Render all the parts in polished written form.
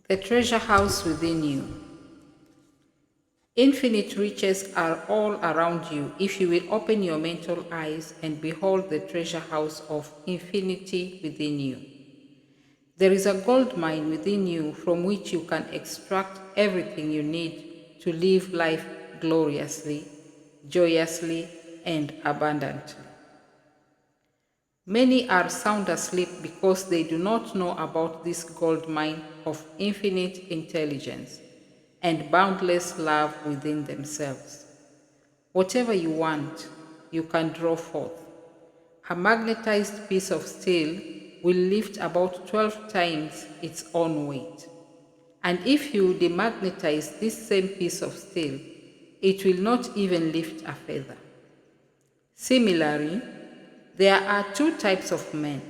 The treasure house within you. Infinite riches are all around you if you will open your mental eyes and behold the treasure house of infinity within you. There is a gold mine within you from which you can extract everything you need to live life gloriously, joyously, and abundantly. Many are sound asleep because they do not know about this gold mine of infinite intelligence and boundless love within themselves. Whatever you want, you can draw forth. A magnetized piece of steel will lift about 12 times its own weight. And if you demagnetize this same piece of steel, it will not even lift a feather. Similarly, there are two types of men.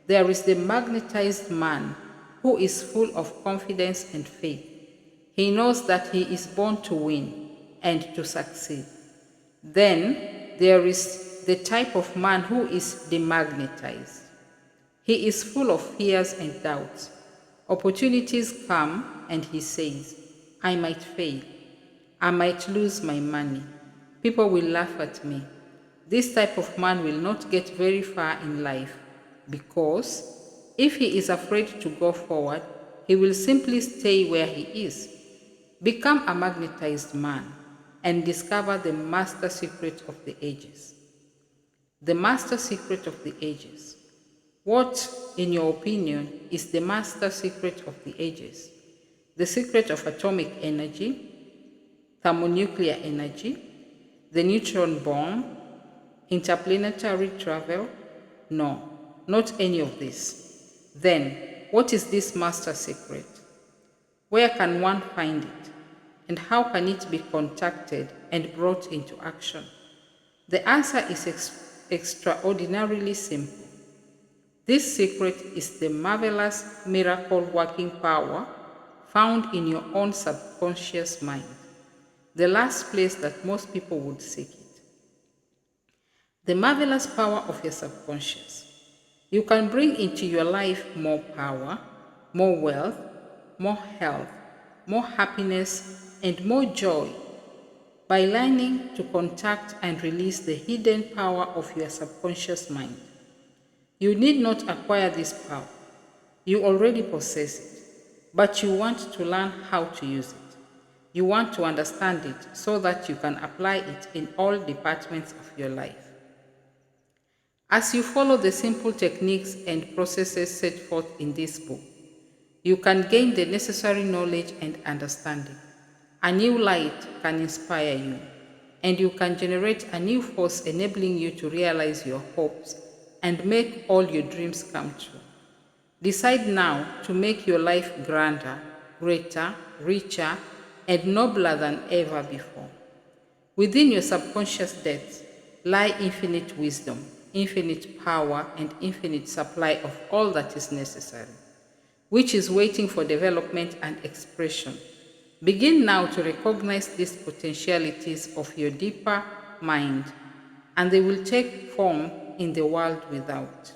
There is the magnetized man who is full of confidence and faith. He knows that he is born to win and to succeed. Then there is the type of man who is demagnetized. He is full of fears and doubts. Opportunities come and he says, I might fail. I might lose my money. People will laugh at me. This type of man will not get very far in life because if he is afraid to go forward, he will simply stay where he is. Become a magnetized man and discover the master secret of the ages. The master secret of the ages. What, in your opinion, is the master secret of the ages? The secret of atomic energy, thermonuclear energy, the neutron bomb, interplanetary travel? No, not any of this. Then, what is this master secret? Where can one find it? And how can it be contacted and brought into action? The answer is extraordinarily simple. This secret is the marvelous miracle-working power found in your own subconscious mind, the last place that most people would seek it. The marvelous power of your subconscious. You can bring into your life more power, more wealth, more health, more happiness, and more joy by learning to contact and release the hidden power of your subconscious mind. You need not acquire this power. You already possess it, but you want to learn how to use it. You want to understand it so that you can apply it in all departments of your life. As you follow the simple techniques and processes set forth in this book, you can gain the necessary knowledge and understanding. A new light can inspire you, and you can generate a new force enabling you to realize your hopes and make all your dreams come true. Decide now to make your life grander, greater, richer, and nobler than ever before. Within your subconscious depths lie infinite wisdom, infinite power, and infinite supply of all that is necessary, which is waiting for development and expression. Begin now to recognize these potentialities of your deeper mind, and they will take form in the world without.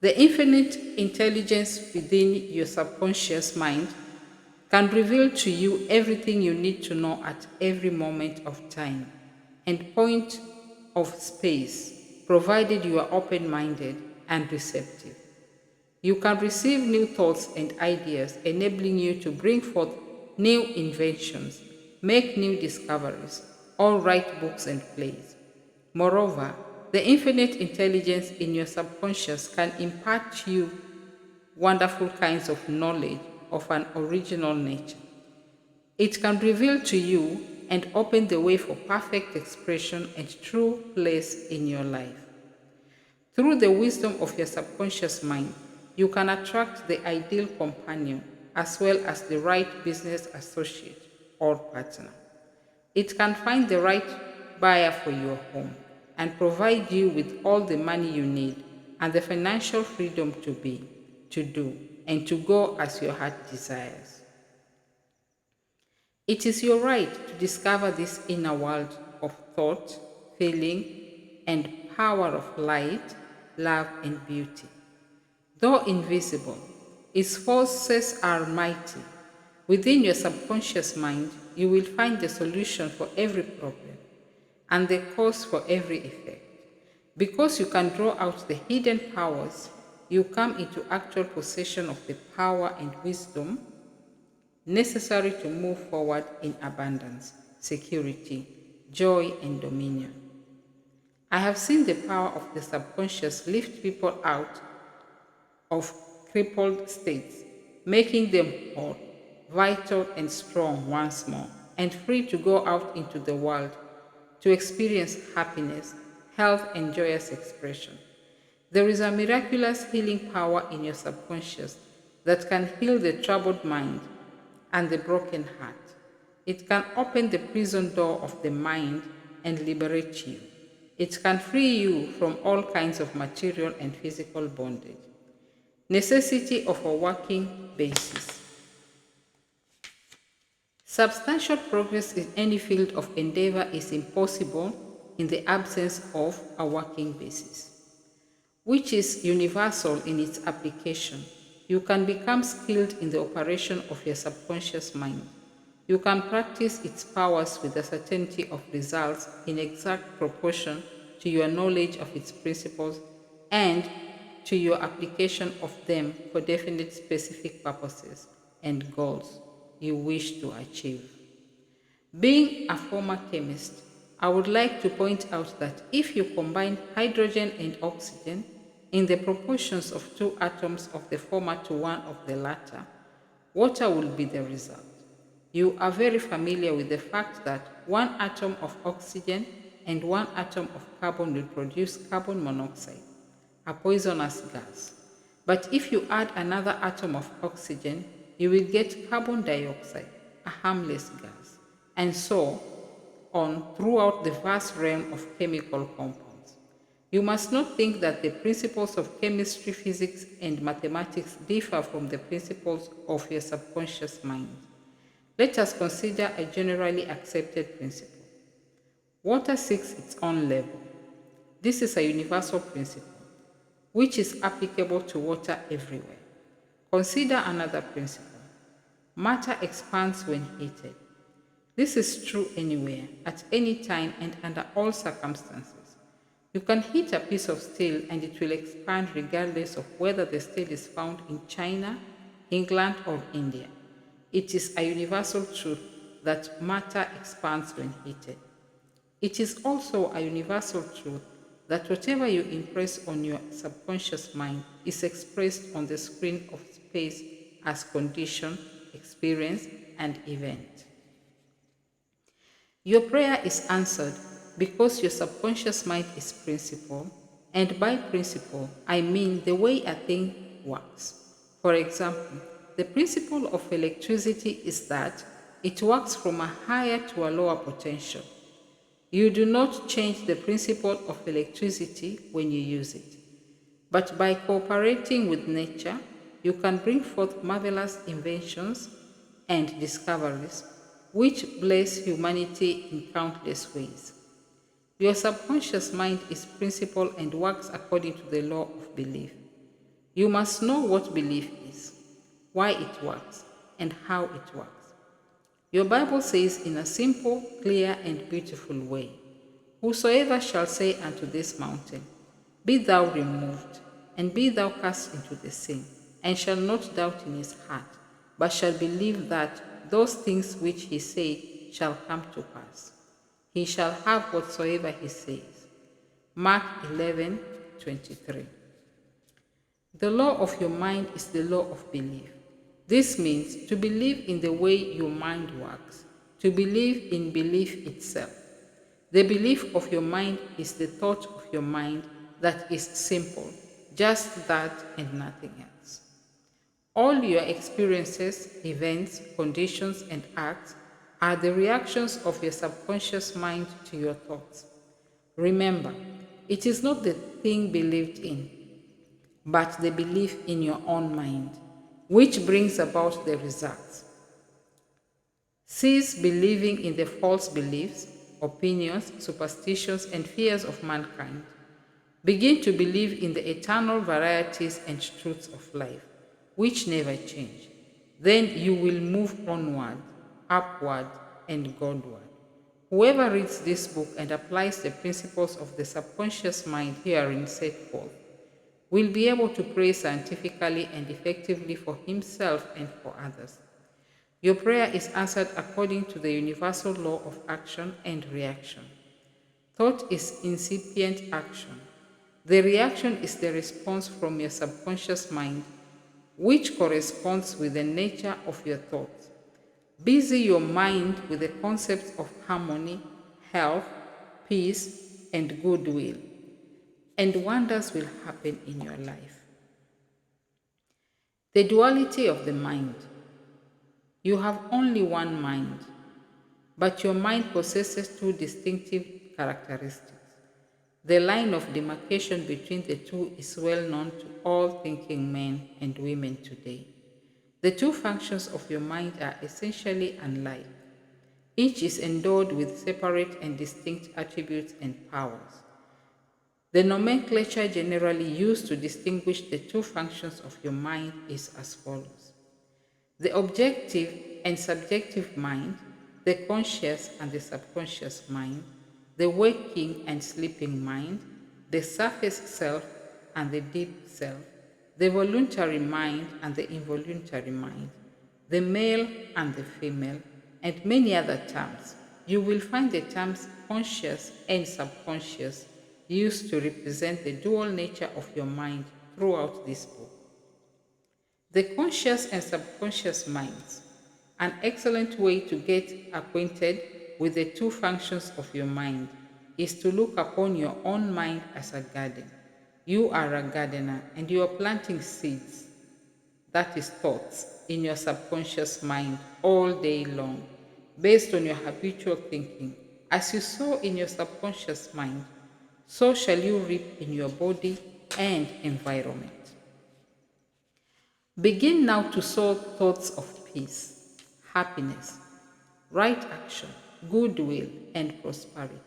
The infinite intelligence within your subconscious mind can reveal to you everything you need to know at every moment of time and point of space, provided you are open-minded and receptive. You can receive new thoughts and ideas, enabling you to bring forth new inventions, make new discoveries, or write books and plays. Moreover, the infinite intelligence in your subconscious can impart to you wonderful kinds of knowledge of an original nature. It can reveal to you and open the way for perfect expression and true place in your life. Through the wisdom of your subconscious mind, you can attract the ideal companion as well as the right business associate or partner. It can find the right buyer for your home and provide you with all the money you need and the financial freedom to be, to do, and to go as your heart desires. It is your right to discover this inner world of thought, feeling, and power of light, love, and beauty. Though invisible, Its forces are mighty. Within your subconscious mind, you will find the solution for every problem and the cause for every effect. Because you can draw out the hidden powers, you come into actual possession of the power and wisdom necessary to move forward in abundance, security, joy, and dominion. I have seen the power of the subconscious lift people out of crippled states, making them whole, vital, and strong once more, and free to go out into the world to experience happiness, health, and joyous expression. There is a miraculous healing power in your subconscious that can heal the troubled mind and the broken heart. It can open the prison door of the mind and liberate you. It can free you from all kinds of material and physical bondage. Necessity of a working basis. Substantial progress in any field of endeavor is impossible in the absence of a working basis, which is universal in its application. You can become skilled in the operation of your subconscious mind. You can practice its powers with the certainty of results in exact proportion to your knowledge of its principles and to your application of them for definite specific purposes and goals you wish to achieve. Being a former chemist, I would like to point out that if you combine hydrogen and oxygen in the proportions of two atoms of the former to one of the latter, water will be the result. You are very familiar with the fact that one atom of oxygen and one atom of carbon will produce carbon monoxide, a poisonous gas. But if you add another atom of oxygen, you will get carbon dioxide, a harmless gas, and so on throughout the vast realm of chemical compounds. You must not think that the principles of chemistry, physics, and mathematics differ from the principles of your subconscious mind. Let us consider a generally accepted principle. Water seeks its own level. This is a universal principle, which is applicable to water everywhere. Consider another principle. Matter expands when heated. This is true anywhere, at any time, and under all circumstances. You can heat a piece of steel and it will expand regardless of whether the steel is found in China, England, or India. It is a universal truth that matter expands when heated. It is also a universal truth that whatever you impress on your subconscious mind is expressed on the screen of space as condition, experience, and event. Your prayer is answered because your subconscious mind is principle, and by principle, I mean the way a thing works. For example, the principle of electricity is that it works from a higher to a lower potential. You do not change the principle of electricity when you use it, but by cooperating with nature, you can bring forth marvelous inventions and discoveries which bless humanity in countless ways. Your subconscious mind is principle and works according to the law of belief. You must know what belief is, why it works, and how it works. Your Bible says in a simple, clear, and beautiful way, "Whosoever shall say unto this mountain, Be thou removed, and be thou cast into the sea, and shall not doubt in his heart, but shall believe that those things which he said shall come to pass. He shall have whatsoever he says." Mark 11:23. The law of your mind is the law of belief. This means to believe in the way your mind works, to believe in belief itself. The belief of your mind is the thought of your mind that is simple, just that and nothing else. All your experiences, events, conditions, and acts are the reactions of your subconscious mind to your thoughts. Remember, it is not the thing believed in, but the belief in your own mind, which brings about the results. Cease believing in the false beliefs, opinions, superstitions, and fears of mankind. Begin to believe in the eternal varieties and truths of life. which never change. Then you will move onward, upward, and Godward. Whoever reads this book and applies the principles of the subconscious mind herein set forth will be able to pray scientifically and effectively for himself and for others. Your prayer is answered according to the universal law of action and reaction. Thought is incipient action. The reaction is the response from your subconscious mind, which corresponds with the nature of your thoughts. Busy your mind with the concepts of harmony, health, peace, and goodwill, and wonders will happen in your life. The duality of the mind. You have only one mind, but your mind possesses two distinctive characteristics. The line of demarcation between the two is well known to all thinking men and women today. The two functions of your mind are essentially unlike. Each is endowed with separate and distinct attributes and powers. The nomenclature generally used to distinguish the two functions of your mind is as follows: the objective and subjective mind, the conscious and the subconscious mind, the waking and sleeping mind, the surface self and the deep self, the voluntary mind and the involuntary mind, the male and the female, and many other terms. You will find the terms conscious and subconscious used to represent the dual nature of your mind throughout this book. The conscious and subconscious minds. An excellent way to get acquainted with the two functions of your mind is to look upon your own mind as a garden. You are a gardener and you are planting seeds, that is thoughts, in your subconscious mind all day long, based on your habitual thinking. As you sow in your subconscious mind, so shall you reap in your body and environment. Begin now to sow thoughts of peace, happiness, right action, goodwill, and prosperity.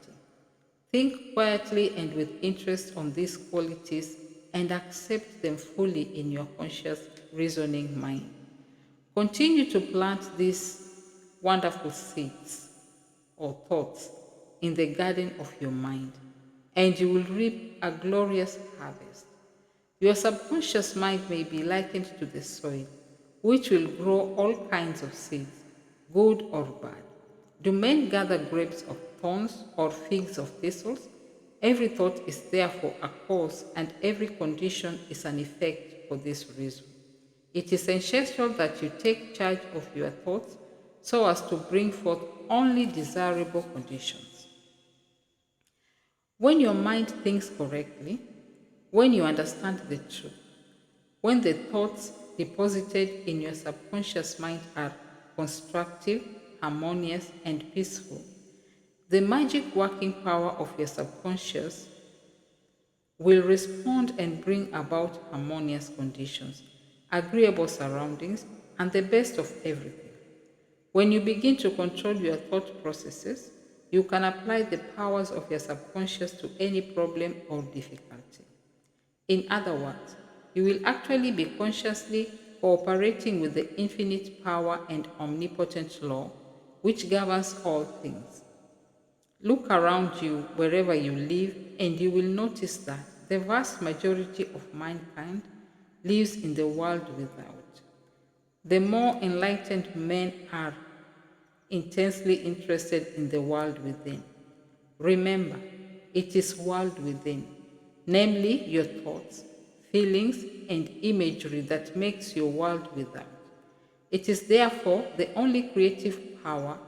Think quietly and with interest on these qualities and accept them fully in your conscious reasoning mind. Continue to plant these wonderful seeds or thoughts in the garden of your mind, and you will reap a glorious harvest. Your subconscious mind may be likened to the soil, which will grow all kinds of seeds, good or bad. Do men gather grapes of thorns or figs of thistles? Every thought is therefore a cause, and every condition is an effect for this reason. It is essential that you take charge of your thoughts so as to bring forth only desirable conditions. When your mind thinks correctly, when you understand the truth, when the thoughts deposited in your subconscious mind are constructive, harmonious, and peaceful, the magic working power of your subconscious will respond and bring about harmonious conditions, agreeable surroundings, and the best of everything. When you begin to control your thought processes, you can apply the powers of your subconscious to any problem or difficulty. In other words, you will actually be consciously cooperating with the infinite power and omnipotent law which governs all things. Look around you wherever you live, and you will notice that the vast majority of mankind lives in the world without. The more enlightened men are intensely interested in the world within. Remember, it is world within, namely your thoughts, feelings, and imagery that makes your world without. It is therefore the only creative power,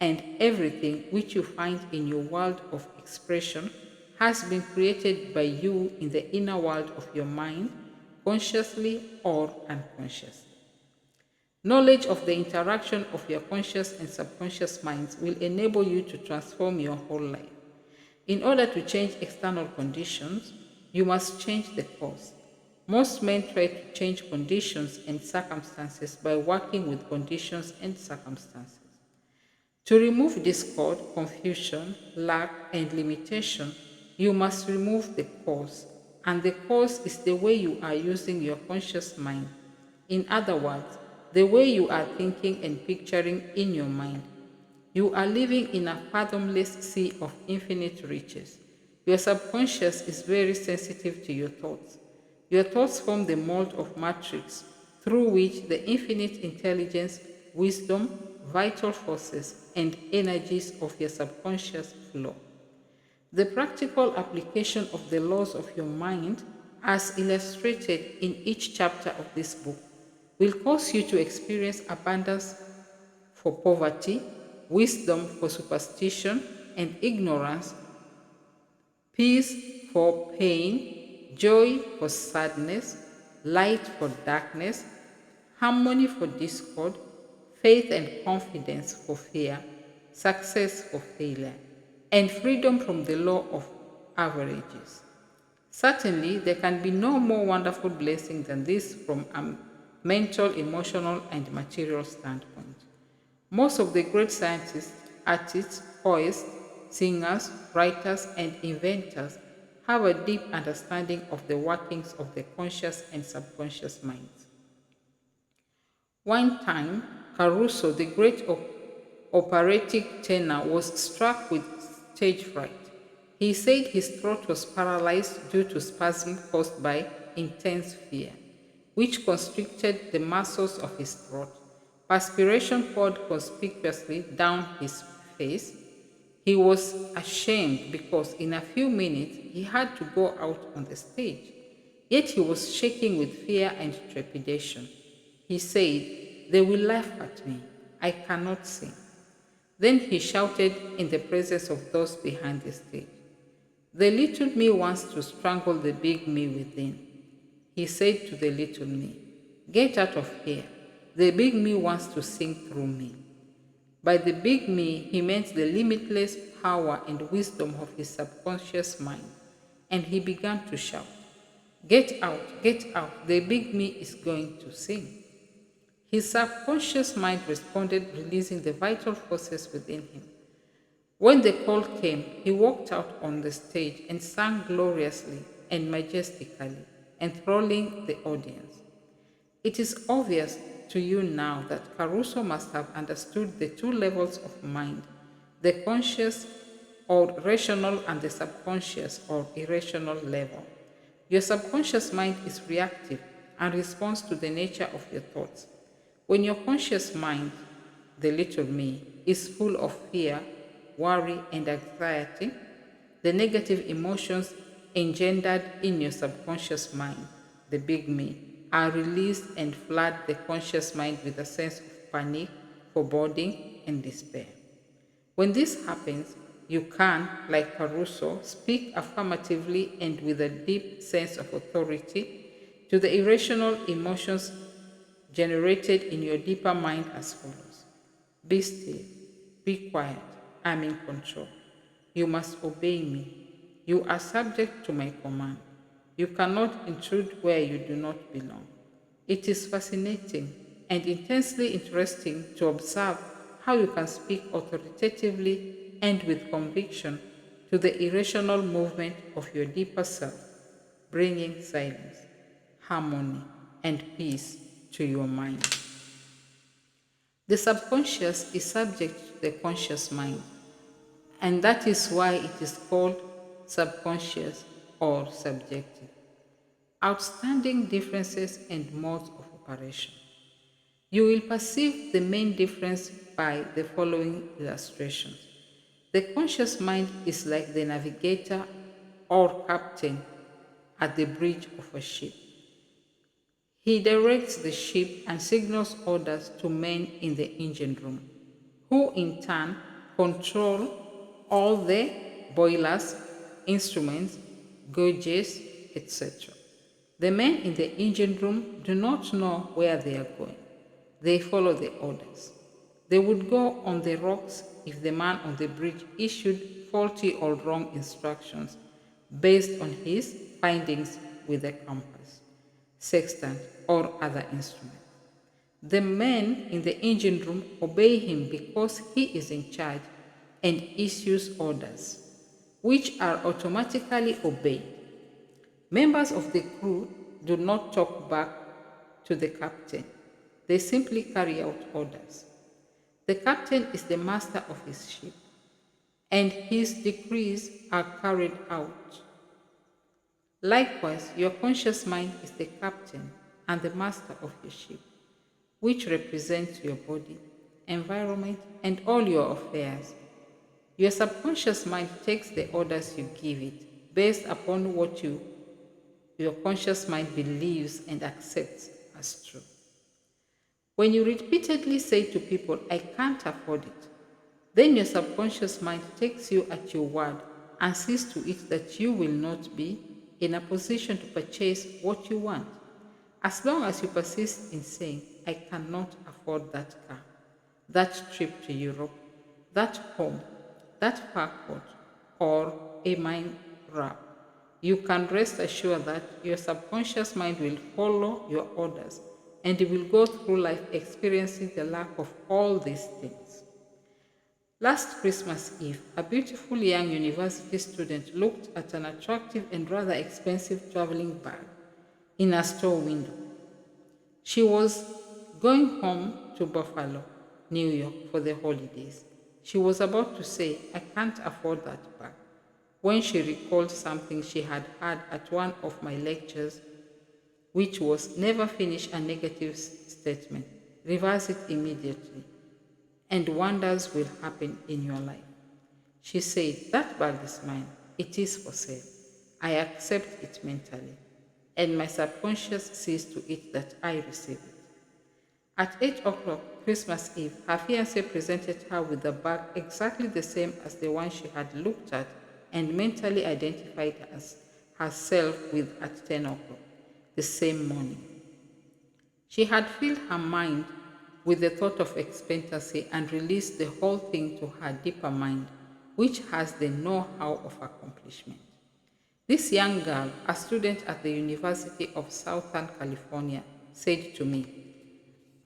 and everything which you find in your world of expression has been created by you in the inner world of your mind, consciously or unconsciously. Knowledge of the interaction of your conscious and subconscious minds will enable you to transform your whole life. In order to change external conditions, you must change the cause. Most men try to change conditions and circumstances by working with conditions and circumstances. To remove discord, confusion, lack, and limitation, you must remove the cause, and the cause is the way you are using your conscious mind. In other words, the way you are thinking and picturing in your mind. You are living in a fathomless sea of infinite riches. Your subconscious is very sensitive to your thoughts. Your thoughts form the mold of matrix through which the infinite intelligence, wisdom, vital forces, and energies of your subconscious flow. The practical application of the laws of your mind, as illustrated in each chapter of this book, will cause you to experience abundance for poverty, wisdom for superstition and ignorance, peace for pain, joy for sadness, light for darkness, harmony for discord, faith and confidence for fear, success for failure, and freedom from the law of averages. Certainly, there can be no more wonderful blessing than this from a mental, emotional, and material standpoint. Most of the great scientists, artists, poets, singers, writers, and inventors have a deep understanding of the workings of the conscious and subconscious minds. One time, Caruso, the great operatic tenor, was struck with stage fright. He said his throat was paralyzed due to spasm caused by intense fear, which constricted the muscles of his throat. Perspiration poured conspicuously down his face. He was ashamed because in a few minutes he had to go out on the stage. Yet he was shaking with fear and trepidation. He said, "They will laugh at me. I cannot sing." Then he shouted in the presence of those behind the stage, "The little me wants to strangle the big me within." He said to the little me, "Get out of here. The big me wants to sing through me." By the big me, he meant the limitless power and wisdom of his subconscious mind, and he began to shout, get out, the big me is going to sing." His subconscious mind responded, releasing the vital forces within him. When the call came, he walked out on the stage and sang gloriously and majestically, enthralling the audience. It is obvious to you now that Caruso must have understood the two levels of mind, the conscious or rational and the subconscious or irrational level. Your subconscious mind is reactive and responds to the nature of your thoughts. When your conscious mind, the little me, is full of fear, worry, and anxiety, the negative emotions engendered in your subconscious mind, the big me, are released and flood the conscious mind with a sense of panic, foreboding, and despair. When this happens, you can, like Caruso, speak affirmatively and with a deep sense of authority to the irrational emotions generated in your deeper mind as follows: Be still, be quiet, I'm in control. You must obey me. You are subject to my command. You cannot intrude where you do not belong. It is fascinating and intensely interesting to observe how you can speak authoritatively and with conviction to the irrational movement of your deeper self, bringing silence, harmony, and peace to your mind. The subconscious is subject to the conscious mind, and that is why it is called subconscious or subjective. Outstanding differences and modes of operation. You will perceive the main difference by the following illustrations. The conscious mind is like the navigator or captain at the bridge of a ship. He directs the ship and signals orders to men in the engine room, who in turn control all the boilers, instruments, gauges, etc. The men in the engine room do not know where they are going. They follow the orders. They would go on the rocks if the man on the bridge issued faulty or wrong instructions based on his findings with a compass, sextant, or other instrument. The men in the engine room obey him because he is in charge and issues orders, which are automatically obeyed. Members of the crew do not talk back to the captain. They simply carry out orders. The captain is the master of his ship, and his decrees are carried out. Likewise, your conscious mind is the captain and the master of your ship, which represents your body, environment, and all your affairs. Your subconscious mind takes the orders you give it based upon what your conscious mind believes and accepts as true. When you repeatedly say to people, I can't afford it, then your subconscious mind takes you at your word and sees to it that you will not be in a position to purchase what you want. As long as you persist in saying, I cannot afford that car, that trip to Europe, that home, that far court, or a mind wrap, you can rest assured that your subconscious mind will follow your orders and it will go through life experiencing the lack of all these things. Last Christmas Eve, a beautiful young university student looked at an attractive and rather expensive traveling bag in a store window. She was going home to Buffalo, New York for the holidays. She was about to say, I can't afford that bag, when she recalled something she had heard at one of my lectures, which was never finish a negative statement, reverse it immediately, and wonders will happen in your life. She said, that bag is mine. It is for sale. I accept it mentally, and my subconscious sees to it that I receive it. At 8 o'clock Christmas Eve, her fiancé presented her with a bag exactly the same as the one she had looked at and mentally identified as herself with at 10 o'clock the same morning. She had filled her mind with the thought of expectancy and released the whole thing to her deeper mind, which has the know-how of accomplishment. This young girl, a student at the University of Southern California, said to me,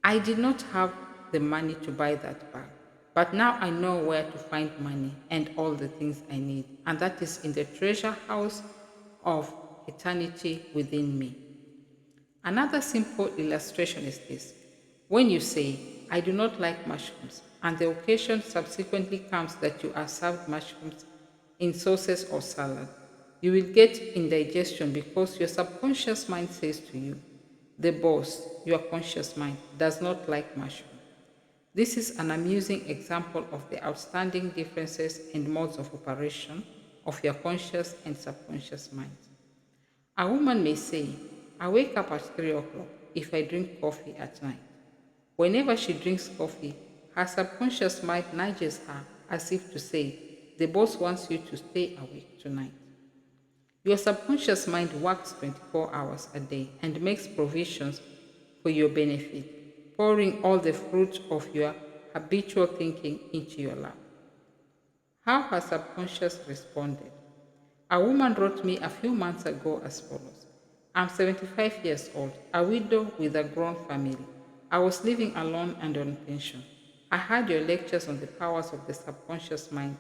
I did not have the money to buy that bag, but now I know where to find money and all the things I need, and that is in the treasure house of eternity within me. Another simple illustration is this. When you say, I do not like mushrooms, and the occasion subsequently comes that you are served mushrooms in sauces or salad, you will get indigestion because your subconscious mind says to you, the boss, your conscious mind, does not like mushroom. This is an amusing example of the outstanding differences in modes of operation of your conscious and subconscious minds. A woman may say, I wake up at 3 o'clock if I drink coffee at night. Whenever she drinks coffee, her subconscious mind nudges her as if to say, the boss wants you to stay awake tonight. Your subconscious mind works 24 hours a day and makes provisions for your benefit, pouring all the fruit of your habitual thinking into your lap. How her subconscious responded. A woman wrote me a few months ago as follows. I'm 75 years old, a widow with a grown family. I was living alone and on pension. I heard your lectures on the powers of the subconscious mind,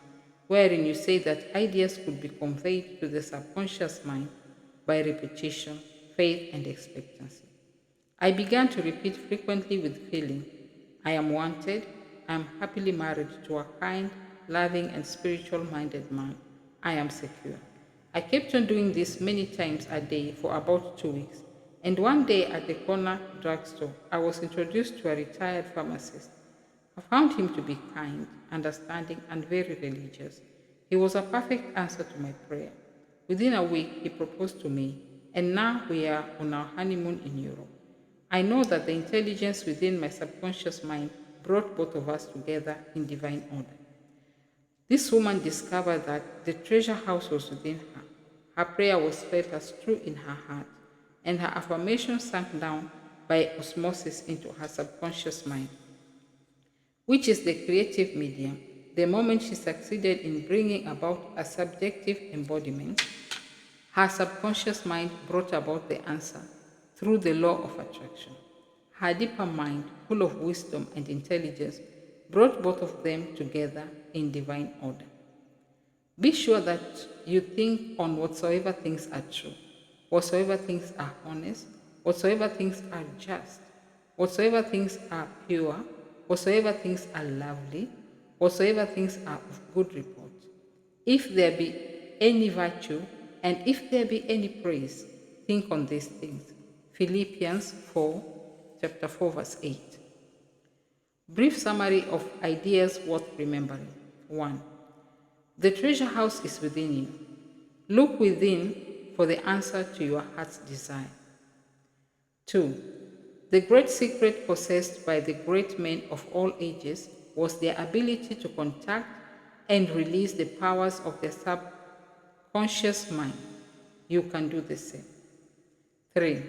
wherein you say that ideas could be conveyed to the subconscious mind by repetition, faith, and expectancy. I began to repeat frequently with feeling, I am wanted, I am happily married to a kind, loving, and spiritual minded man. I am secure. I kept on doing this many times a day for about 2 weeks, and one day at the corner drugstore, I was introduced to a retired pharmacist. I found him to be kind, understanding, and very religious. He was a perfect answer to my prayer. Within a week, he proposed to me, and now we are on our honeymoon in Europe. I know that the intelligence within my subconscious mind brought both of us together in divine order. This woman discovered that the treasure house was within her. Her prayer was felt as true in her heart, and her affirmation sank down by osmosis into her subconscious mind, which is the creative medium. The moment she succeeded in bringing about a subjective embodiment, her subconscious mind brought about the answer through the law of attraction. Her deeper mind, full of wisdom and intelligence, brought both of them together in divine order. Be sure that you think on whatsoever things are true, whatsoever things are honest, whatsoever things are just, whatsoever things are pure, whatsoever things are lovely, whatsoever things are of good report, if there be any virtue, and if there be any praise, think on these things. Philippians 4, chapter 4, verse 8. Brief summary of ideas worth remembering. 1. The treasure house is within you. Look within for the answer to your heart's desire. 2. The great secret possessed by the great men of all ages was their ability to contact and release the powers of their subconscious mind. You can do the same. 3.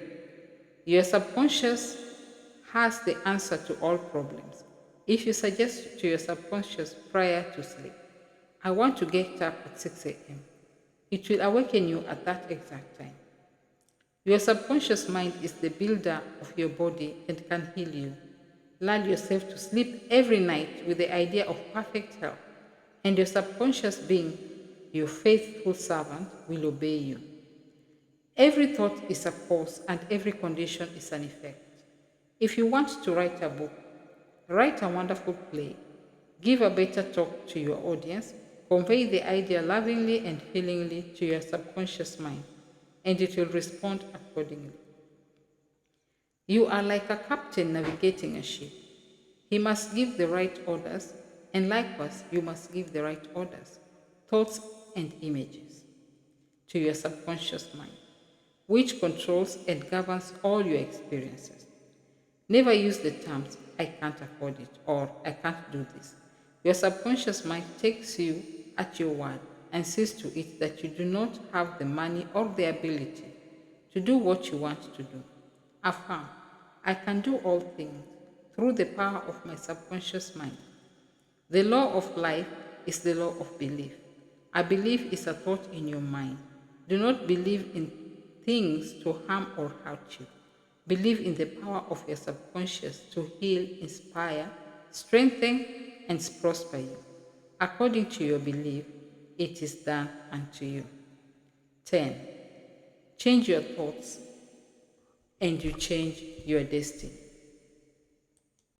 Your subconscious has the answer to all problems. If you suggest to your subconscious prior to sleep, I want to get up at 6 a.m., it will awaken you at that exact time. Your subconscious mind is the builder of your body and can heal you. Lull yourself to sleep every night with the idea of perfect health, and your subconscious being, your faithful servant, will obey you. Every thought is a cause and every condition is an effect. If you want to write a book, write a wonderful play, give a better talk to your audience, convey the idea lovingly and healingly to your subconscious mind, and it will respond accordingly. You are like a captain navigating a ship. He must give the right orders, and likewise, you must give the right orders, thoughts, and images to your subconscious mind, which controls and governs all your experiences. Never use the terms, I can't afford it, or I can't do this. Your subconscious mind takes you at your word and sees to it that you do not have the money or the ability to do what you want to do. Affirm, I can do all things through the power of my subconscious mind. The law of life is the law of belief. A belief is a thought in your mind. Do not believe in things to harm or hurt you. Believe in the power of your subconscious to heal, inspire, strengthen, and prosper you. According to your belief, it is done unto you. 10. Change your thoughts and you change your destiny.